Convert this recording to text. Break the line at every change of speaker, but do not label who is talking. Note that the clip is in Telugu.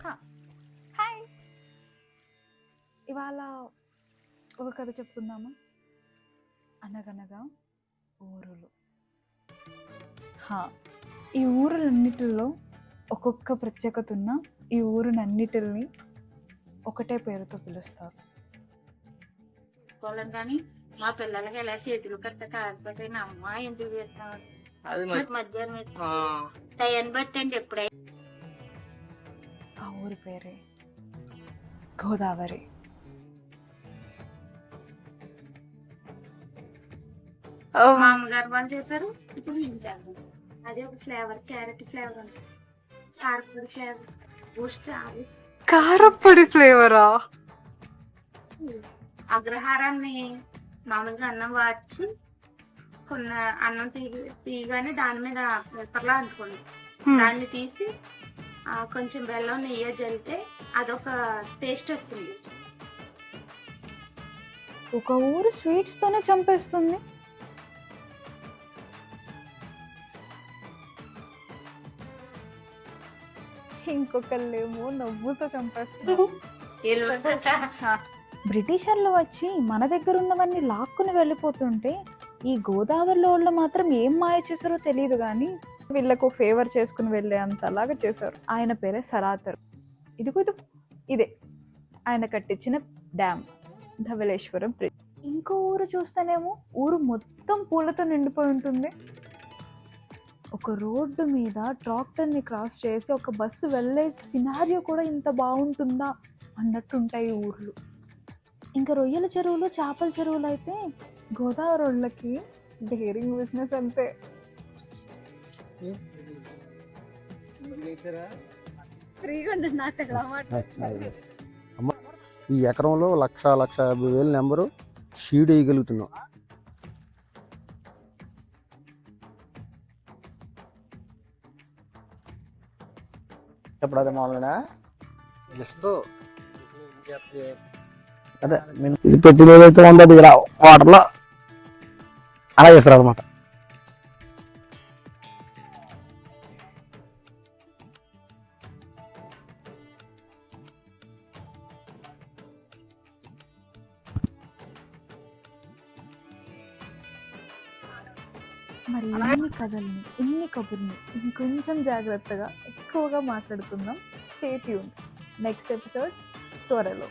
హా, హాయ్. ఇవాళ ఒక కథ చెప్పుకుందామా? అనగనగా ఊరులు. హా, ఈ ఊరులన్నిటిలో ఒక్కొక్క ప్రత్యేకత ఉన్న ఈ ఊరినన్నిటిని ఒకటే పేరుతో పిలుస్తారు.
కానీ మా పిల్లలకి ఎలా చేతులు కట్ట కాకపోతే అమ్మ ఎందుకు చేస్తాం మధ్యాహ్నం టైం బట్టండి ఎప్పుడైనా.
ఆ ఊరి పేరే గోదావరి.
మా అమ్మగారు వాళ్ళు చేశారు, ఇప్పుడు నేను చేస్తాను. అదే ఒక ఫ్లేవర్, క్యారెట్ ఫ్లేవర్ ఉంటుంది, కారపొడి ఫ్లేవర్, బూస్ట్
కారపొడి ఫ్లేవరా?
అగ్రహారాన్ని మామూలుగా అన్నం వార్చి కొన్న అన్నం తీయగానే దాని మీద పేపర్లా అంటుకోండి, దాన్ని తీసి కొంచెం బెల్లం నెయ్యి జల్లితే అదొక టేస్ట్ వచ్చింది.
ఒక ఊరు స్వీట్స్ తోనే చంపేస్తుంది. ఇంకొకళ్ళేమో నవ్వుతో చంపేస్తుంది. బ్రిటిషర్లు వచ్చి మన దగ్గర ఉన్నవన్నీ లాక్కుని వెళ్ళిపోతుంటే ఈ గోదావరిలో వాళ్ళు మాత్రం ఏం మాయ చేశారో తెలియదు కానీ వీళ్ళకు ఫేవర్ చేసుకుని వెళ్ళే అంతలాగా చేశారు. ఆయన పేరే సరాతర్. ఇదే ఆయన కట్టించిన డ్యామ్, ధవళేశ్వరం బ్రిడ్జ్. ఇంకో ఊరు చూస్తేనేమో ఊరు మొత్తం పూలతో నిండిపోయి ఉంటుంది. ఒక రోడ్డు మీద ట్రాక్టర్ని క్రాస్ చేసి ఒక బస్సు వెళ్ళే సినారియో కూడా ఇంత బాగుంటుందా అన్నట్టుంటాయి ఊర్లు. ఇంకా రొయ్యల చెరువులు, చేపల చెరువులు అయితే గోదావరి వాళ్ళకి డేరింగ్ బిజినెస్ అంతే.
ఈ ఎకరంలో 1,50,000 నెంబరు షీడ్ వేయగలుగుతున్నాం. ఇప్పుడు అదే మామూలుగా అదే ఇది పెట్టిన ఏదైతే ఉందో అది వాటర్లో అలా చేస్తారు అనమాట.
మరి ఇన్ని కథల్ని, ఇన్ని కబుర్ని ఇంకొంచెం జాగ్రత్తగా ఎక్కువగా మాట్లాడుకుందాం. Stay tune. నెక్స్ట్ ఎపిసోడ్ త్వరలో.